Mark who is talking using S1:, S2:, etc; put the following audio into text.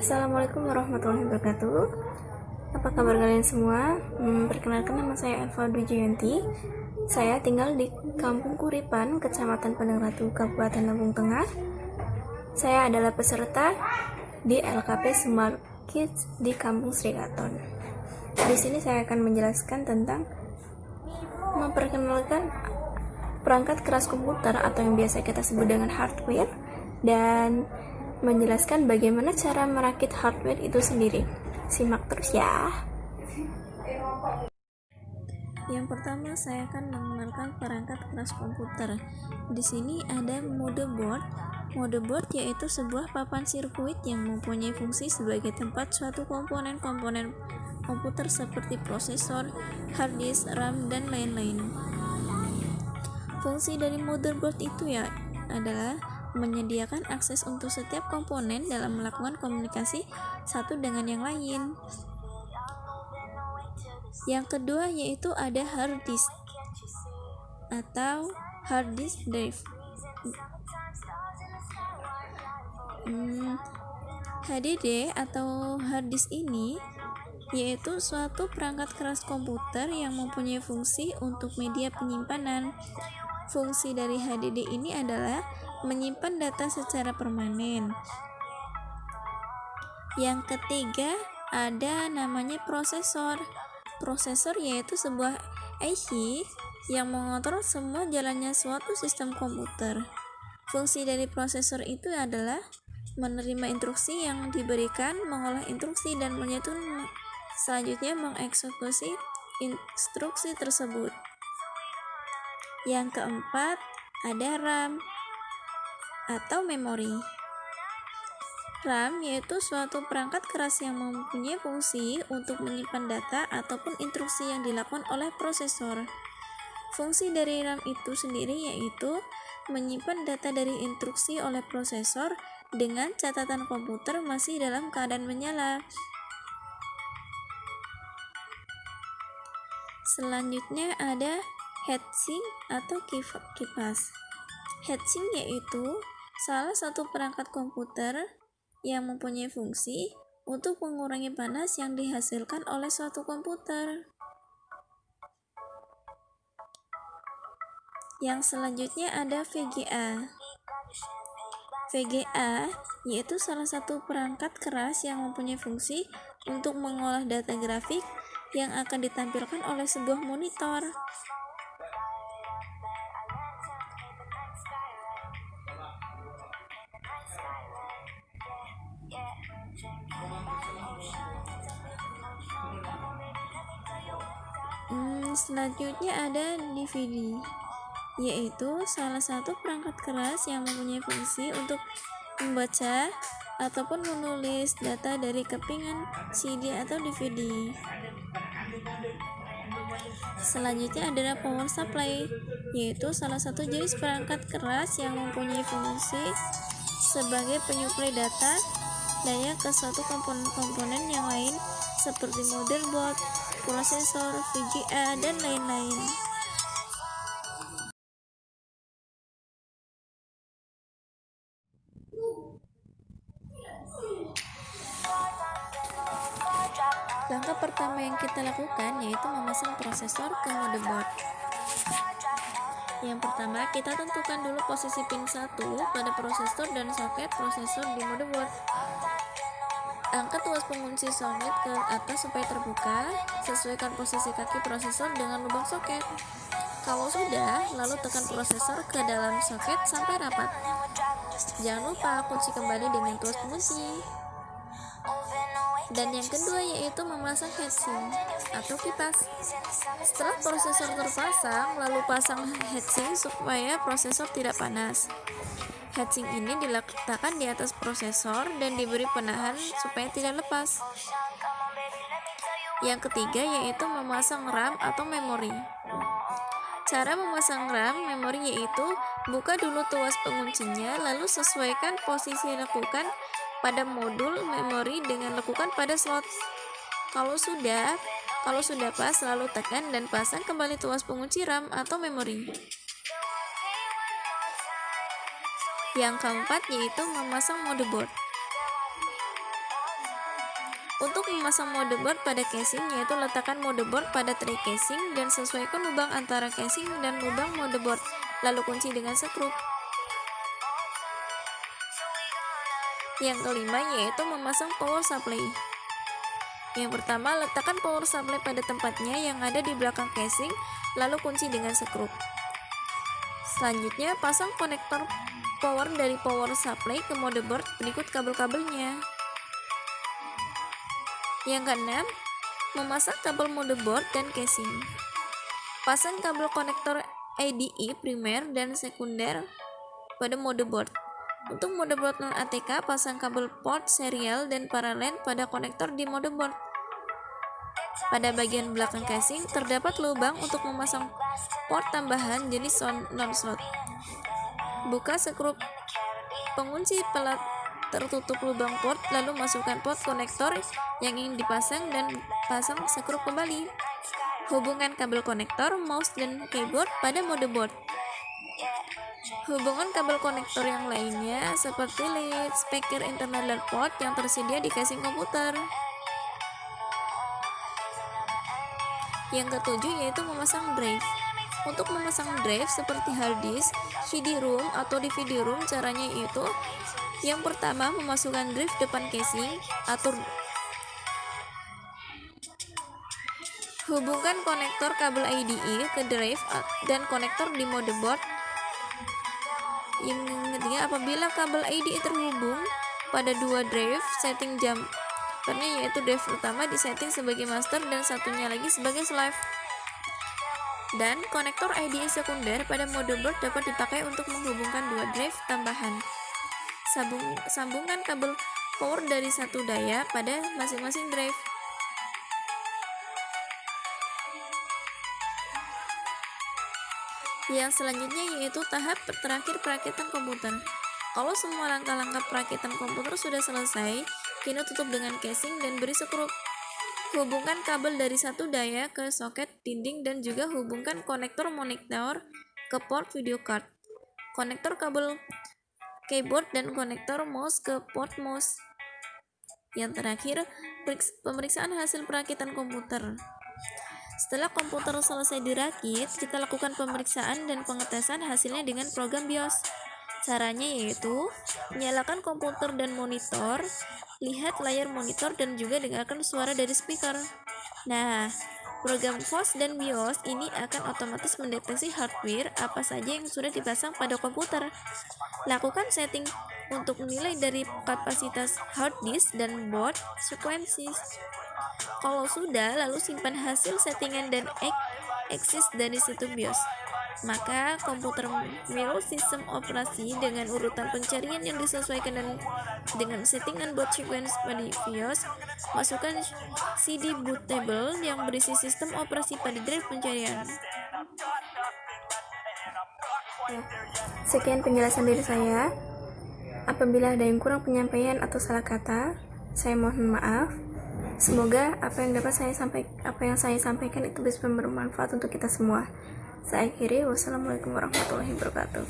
S1: Assalamualaikum warahmatullahi wabarakatuh. Apa kabar kalian semua? Perkenalkan, nama saya Elva Dwi Jayanti. Saya tinggal di Kampung Kuripan, Kecamatan Padang Ratu, Kabupaten Lampung Tengah. Saya adalah peserta di LKP Smart Kids di Kampung Srikaton. Di sini saya akan menjelaskan tentang memperkenalkan perangkat keras komputer atau yang biasa kita sebut dengan hardware, dan menjelaskan bagaimana cara merakit hardware itu sendiri. Simak terus ya. Yang pertama, saya akan mengenalkan perangkat keras komputer. Di sini ada motherboard. Motherboard yaitu sebuah papan sirkuit yang mempunyai fungsi sebagai tempat suatu komponen-komponen komputer seperti prosesor, hard disk, RAM, dan lain-lain. Fungsi dari motherboard itu adalah menyediakan akses untuk setiap komponen dalam melakukan komunikasi satu dengan yang lain. Yang kedua yaitu ada hard disk atau hard disk drive. HDD atau hard disk ini yaitu suatu perangkat keras komputer yang mempunyai fungsi untuk media penyimpanan. Fungsi dari HDD ini adalah menyimpan data secara permanen. Yang ketiga ada namanya prosesor. Prosesor yaitu sebuah IC yang mengontrol semua jalannya suatu sistem komputer. Fungsi dari prosesor itu adalah menerima instruksi yang diberikan, mengolah instruksi, dan menyusun selanjutnya mengeksekusi instruksi tersebut. Yang keempat ada RAM atau memori. RAM yaitu suatu perangkat keras yang mempunyai fungsi untuk menyimpan data ataupun instruksi yang dilakukan oleh prosesor. Fungsi dari RAM itu sendiri yaitu menyimpan data dari instruksi oleh prosesor dengan catatan komputer masih dalam keadaan menyala. Selanjutnya ada heatsink atau kipas. Heatsink yaitu salah satu perangkat komputer yang mempunyai fungsi untuk mengurangi panas yang dihasilkan oleh suatu komputer. Yang selanjutnya ada VGA. VGA yaitu salah satu perangkat keras yang mempunyai fungsi untuk mengolah data grafik yang akan ditampilkan oleh sebuah monitor. Selanjutnya ada DVD, yaitu salah satu perangkat keras yang mempunyai fungsi untuk membaca ataupun menulis data dari kepingan CD atau DVD. Selanjutnya adalah power supply, yaitu salah satu jenis perangkat keras yang mempunyai fungsi sebagai penyuplai data daya ke suatu komponen-komponen yang lain seperti motherboard, prosesor, VGA, dan lain-lain. Langkah pertama yang kita lakukan yaitu memasang prosesor ke motherboard. Yang pertama, kita tentukan dulu posisi pin 1 pada prosesor dan soket prosesor di motherboard. Angkat tuas pengunci soket ke atas supaya terbuka. Sesuaikan posisi kaki prosesor dengan lubang soket. Kalau sudah, lalu tekan prosesor ke dalam soket sampai rapat. Jangan lupa kunci kembali dengan tuas pengunci. Dan yang kedua yaitu memasang heatsink atau kipas. Setelah prosesor terpasang, lalu pasang heatsink supaya prosesor tidak panas. Heatsink ini diletakkan di atas prosesor dan diberi penahan supaya tidak lepas. Yang ketiga yaitu memasang RAM atau memori. Cara memasang RAM memori yaitu buka dulu tuas penguncinya, lalu sesuaikan posisi lekukan pada modul memori dengan lekukan pada slot. Kalau sudah pas, lalu tekan dan pasang kembali tuas pengunci RAM atau memori. Yang keempat yaitu memasang motherboard. Untuk memasang motherboard pada casing, yaitu letakkan motherboard pada tray casing dan sesuaikan lubang antara casing dan lubang motherboard, lalu kunci dengan skrup. Yang kelima yaitu memasang power supply. Yang pertama, letakkan power supply pada tempatnya yang ada di belakang casing, lalu kunci dengan skrup. Selanjutnya, pasang konektor power dari power supply ke motherboard berikut kabel-kabelnya. Yang keenam, memasang kabel motherboard dan casing. Pasang kabel konektor IDE primer dan sekunder pada motherboard. Untuk motherboard non-ATK, pasang kabel port serial dan paralel pada konektor di motherboard. Pada bagian belakang casing, terdapat lubang untuk memasang port tambahan jenis non-slot. Buka skrup pengunci pelat tertutup lubang port, lalu masukkan port konektor yang ingin dipasang dan pasang skrup kembali. Hubungkan kabel konektor, mouse, dan keyboard pada motherboard. Hubungkan kabel konektor yang lainnya seperti lead, speaker, internal, dan port yang tersedia di casing komputer. Yang ketujuh yaitu memasang drive. Untuk memasang drive seperti hard disk, CD-ROM, atau DVD-ROM, caranya yaitu yang pertama, memasukkan drive depan casing, hubungkan konektor kabel IDE ke drive dan konektor di motherboard. Yang ketiga, apabila kabel IDE terhubung pada dua drive, setting jumpernya yaitu drive pertama disetting sebagai master dan satunya lagi sebagai slave. Dan konektor IDE sekunder pada motherboard dapat dipakai untuk menghubungkan dua drive tambahan. Sambungkan kabel power dari satu daya pada masing-masing drive. Yang selanjutnya yaitu tahap terakhir perakitan komputer. Kalau semua langkah-langkah perakitan komputer sudah selesai, kini tutup dengan casing dan beri skrup. Hubungkan kabel dari satu daya ke soket dinding dan juga hubungkan konektor monitor ke port video card, konektor kabel keyboard, dan konektor mouse ke port mouse. Yang terakhir, pemeriksaan hasil perakitan komputer. Setelah komputer selesai dirakit, kita lakukan pemeriksaan dan pengetesan hasilnya dengan program BIOS. Caranya yaitu, nyalakan komputer dan monitor, lihat layar monitor, dan juga dengarkan suara dari speaker. Nah, program FOS dan BIOS ini akan otomatis mendeteksi hardware apa saja yang sudah dipasang pada komputer. Lakukan setting untuk nilai dari kapasitas hard disk dan boot sequences. Kalau sudah, lalu simpan hasil settingan dan exit dari situs BIOS. Maka komputer mirror sistem operasi dengan urutan pencarian yang disesuaikan dengan settingan boot sequence pada BIOS. Masukkan CD bootable yang berisi sistem operasi pada drive pencarian.
S2: Sekian penjelasan dari saya. Apabila ada yang kurang penyampaian atau salah kata, saya mohon maaf. Semoga apa yang saya sampaikan itu bisa bermanfaat untuk kita semua. Saya akhiri, wassalamualaikum warahmatullahi wabarakatuh.